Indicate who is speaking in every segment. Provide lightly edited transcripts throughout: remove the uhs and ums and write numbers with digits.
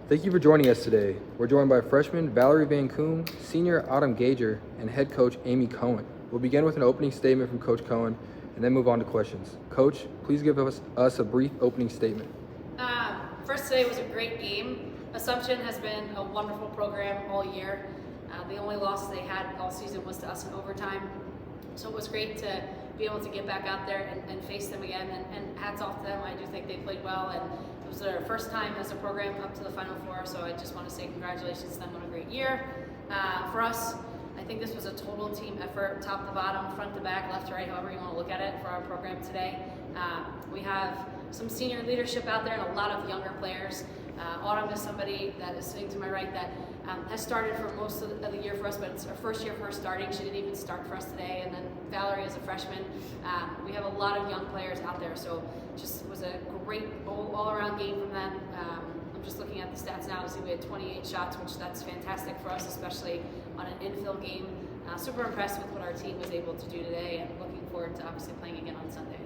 Speaker 1: Thank you for joining us today. We're joined by freshman Valerie Van Coom, senior Autumn Gager, and head coach Amy Cohen. We'll begin with an opening statement from Coach Cohen and then move on to questions. Coach, please give us a brief opening statement.
Speaker 2: First, today was a great game. Assumption has been a wonderful program all year. The only loss they had all season was to us in overtime. So it was great to be able to get back out there and face them again. And hats off to them. I do think they played well, and it was their first time as a program up to the Final Four. So I just want to say congratulations to them on a great year. For us, I think this was a total team effort, top to bottom, front to back, left to right, however you want to look at it for our program today. We have some senior leadership out there and a lot of younger players. Autumn is somebody that is sitting to my right that has started for most of the year for us, but it's our first year for her starting. She didn't even start for us today. And then Valerie is a freshman. We have a lot of young players out there, so just was a great all-around game from them. I'm just looking at the stats now to see we had 28 shots, which that's fantastic for us, especially on an infill game. Super impressed with what our team was able to do today, and looking forward to obviously playing again on Sunday.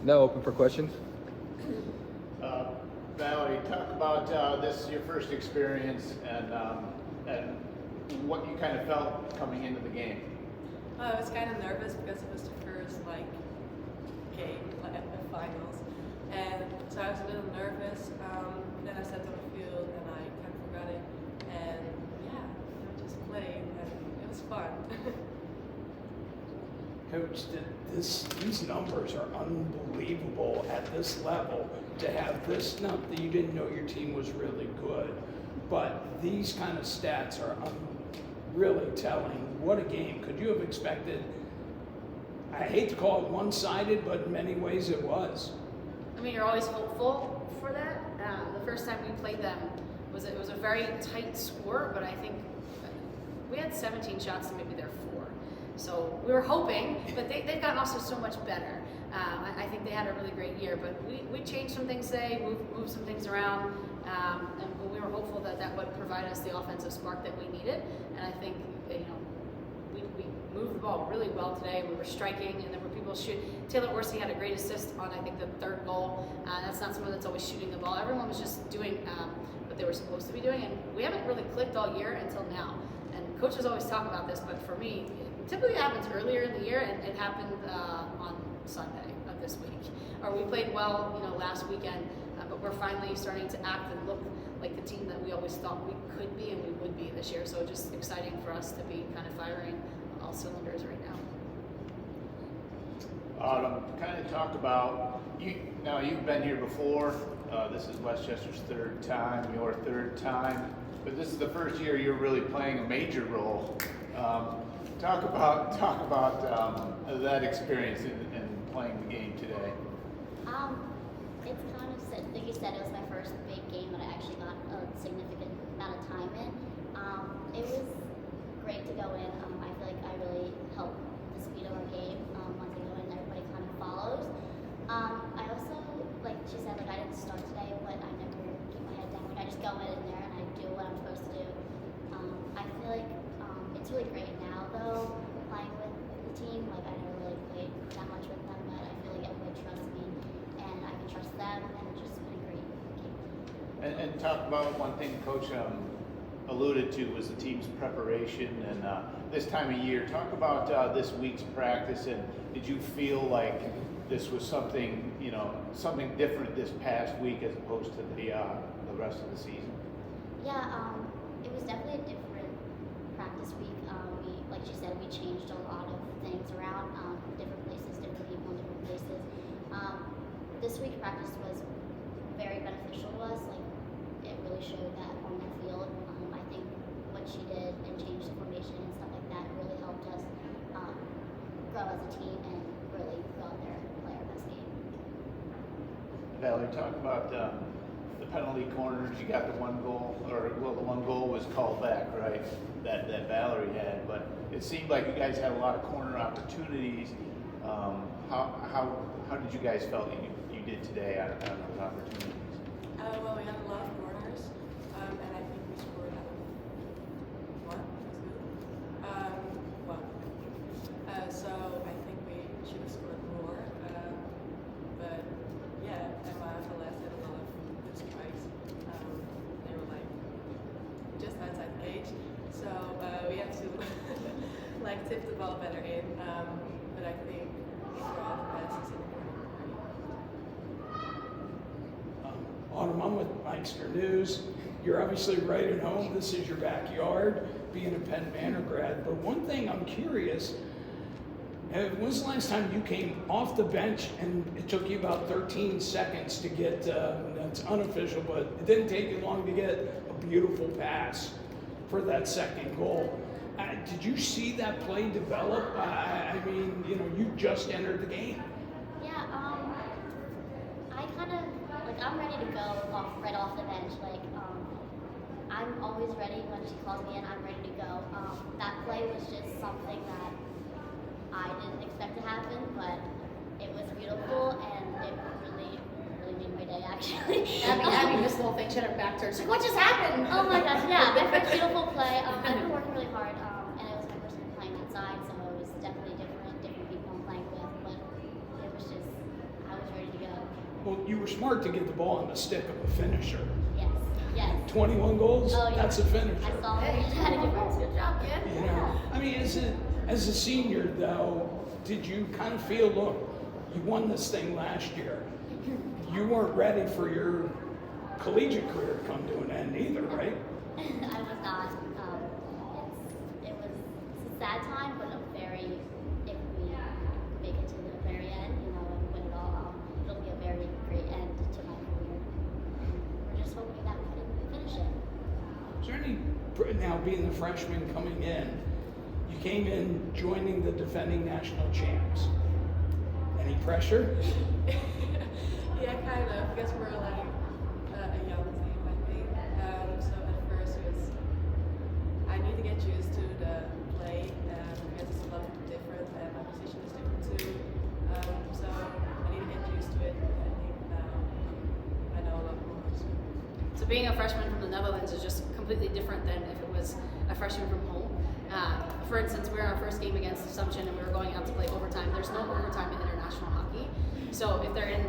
Speaker 1: Now open for questions.
Speaker 3: Valerie, talk about this your first experience and what you kind of felt coming into the game.
Speaker 4: I was kind of nervous because it was the first game at the finals, and so I was a little nervous. Then I sat on the field and I kind of forgot it, and yeah, I just played and it was fun.
Speaker 5: Coach, these numbers are unbelievable at this level. To have this number, you didn't know your team was really good, but these kind of stats are really telling. What a game. Could you have expected, I hate to call it one-sided, but in many ways it was.
Speaker 2: I mean, you're always hopeful for that. The first time we played them, it was a very tight score, but I think we had 17 shots and maybe they're 4. So we were hoping, but they've gotten also so much better. I think they had a really great year, but we changed some things today, moved some things around, and we were hopeful that would provide us the offensive spark that we needed. And I think we moved the ball really well today. We were striking, and there were people shooting. Taylor Orsi had a great assist on, I think, the third goal. That's not someone that's always shooting the ball. Everyone was just doing what they were supposed to be doing, and we haven't really clicked all year until now. And coaches always talk about this, but for me, it typically happens earlier in the year, and it happened on Sunday of this week. Or we played well, last weekend, but we're finally starting to act and look like the team that we always thought we could be and we would be this year. So just exciting for us to be kind of firing all cylinders right now.
Speaker 3: Kind of talk about now you've been here before. This is Westchester's third time, your third time, but this is the first year you're really playing a major role. Talk about that experience in playing the game today.
Speaker 6: It's kind of, like you said, it was my first big game that I actually got a significant amount of time in. It was great to go in. I feel like I really helped the speed of our game. Once I go in, everybody kind of follows. I also, like she said, I didn't start today, but I never keep my head down. I just go in there and I do what I'm supposed to do. I feel like it's really great now, though, playing with the team. I never really played that much with them, but I feel like everybody trusts me, and I can trust them, and it's just been a great game.
Speaker 3: And talk about one thing Coach alluded to was the team's preparation and this time of year. Talk about this week's practice, and did you feel like this was something different this past week as opposed to the rest of the season?
Speaker 6: Yeah, it was definitely a different practice week. Like she said, we changed a lot of things around, different places, different people in different places. This week practice was very beneficial to us. It really showed that on the field. I think what she did and changed the formation and stuff like that really helped us grow as a team and really go out there and play our best game.
Speaker 3: Valerie, talk about the penalty corners. You got the one goal, the one goal was called back, right? That Valerie had, but it seemed like you guys had a lot of corner opportunities. How did you guys felt you did today on those opportunities?
Speaker 4: Well, we had a lot of corners, and I think we scored out of one. So I think we should have scored more. But yeah, Emma Velez had a lot of good tipped the ball better in, but I think if you're all the best, it's
Speaker 5: Autumn, I'm with Meister News. You're obviously right at home. This is your backyard, being a Penn Manor grad. But one thing I'm curious, when's the last time you came off the bench and it took you about 13 seconds to get, that's unofficial, but it didn't take you long to get a beautiful pass for that second goal. Did you see that play develop? I mean, you know, you just entered the game.
Speaker 6: Yeah, I kind of, like, I'm ready to go right off the bench. Like, I'm always ready when she calls me in, I'm ready to go. That play was just something that I didn't expect to happen, but it was beautiful and it really made my day, actually.
Speaker 2: Abby missed the whole thing. She had her back turned. She's like, what just happened?
Speaker 6: Oh my gosh, yeah, my first beautiful play. I've been working really hard, and it was my first time playing that side, so it was definitely different people I'm playing with, but it was just, I was ready to go.
Speaker 5: Well, you were smart to get the ball on the stick of a finisher.
Speaker 6: Yes.
Speaker 5: 21 goals,
Speaker 6: Oh, yeah.
Speaker 5: that's a finisher.
Speaker 6: I saw her try to give her
Speaker 2: Good job, kid.
Speaker 5: You know, I mean, as a senior though, did you kind of feel, look, you won this thing last year. You weren't ready for your collegiate career to come to an end either, right?
Speaker 6: I was not. It was a sad time, but a very, if we make it to the very end, you know, and win it all, it'll be a very great end to my career. We're just hoping that we can finish it.
Speaker 5: Is there any, now being the freshman coming in, you came in joining the defending national champs. Any pressure?
Speaker 4: Yeah, kind of, because we're like a young team, I think. So at first it was, I need to get used to the play because it's a lot different and my position is different too. So I need to get used to it. I think now I know a lot more.
Speaker 2: So being a freshman from the Netherlands is just completely different than if it was a freshman from home. For instance, we were in our first game against Assumption and we were going out to play overtime. There's no overtime in international hockey. So if they're in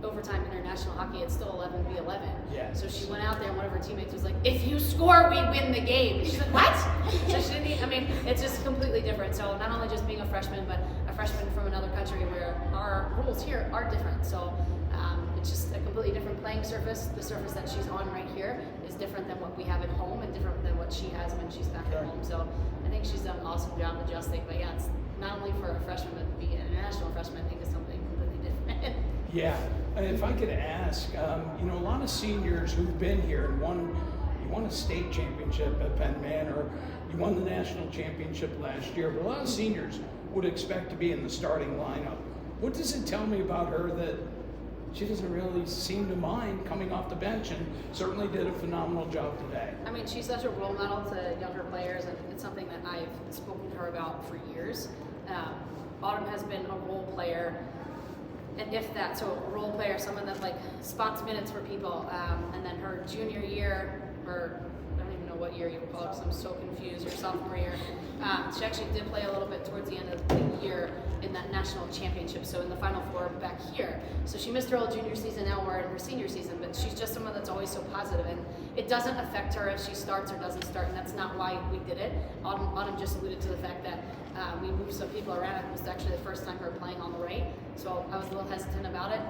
Speaker 2: overtime international hockey, it's still 11v11.
Speaker 5: Yeah.
Speaker 2: So she went out there and one of her teammates was like, if you score, we win the game. She's like, what? So she didn't, I mean, it's just completely different. So not only just being a freshman, but a freshman from another country where our rules here are different. So it's just a completely different playing surface. The surface that she's on right here is different than what we have at home and different than what she has when she's back at home. So I think she's done an awesome job adjusting. But yeah, it's not only for a freshman, but to be an international freshman, I think is something completely different.
Speaker 5: Yeah, if I could ask, you know, a lot of seniors who've been here and you won a state championship at Penn Manor, you won the national championship last year, but a lot of seniors would expect to be in the starting lineup. What does it tell me about her that she doesn't really seem to mind coming off the bench and certainly did a phenomenal job today?
Speaker 2: I mean, she's such a role model to younger players, and it's something that I've spoken to her about for years. Autumn has been a role player, and if that, so a role player, someone that like spots minutes for people, and then her junior year, or I don't even know what year you would call it because I'm so confused, her sophomore year, she actually did play a little bit towards the end of the year in that national championship, so in the Final Four back here. So she missed her whole junior season, now we're in her senior season, but she's just someone that's always so positive, and it doesn't affect her if she starts or doesn't start, and that's not why we did it. Autumn just alluded to the fact that we moved some people around. It was actually the first time her playing on the right, so I was a little hesitant about it,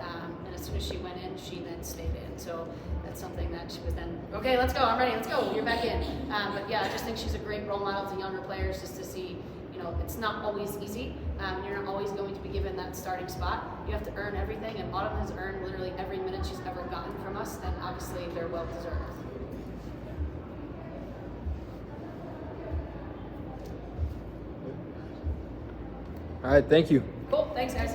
Speaker 2: and as soon as she went in, she then stayed in. So that's something that she was then, okay, let's go, I'm ready, let's go, you're back in. But yeah, I just think she's a great role model to younger players, just to see, you know, it's not always easy. You're not always going to be given that starting spot. You have to earn everything, and Autumn has earned literally every minute she's ever gotten from us, and obviously they're well deserved.
Speaker 1: All right, thank you.
Speaker 2: Cool, thanks guys.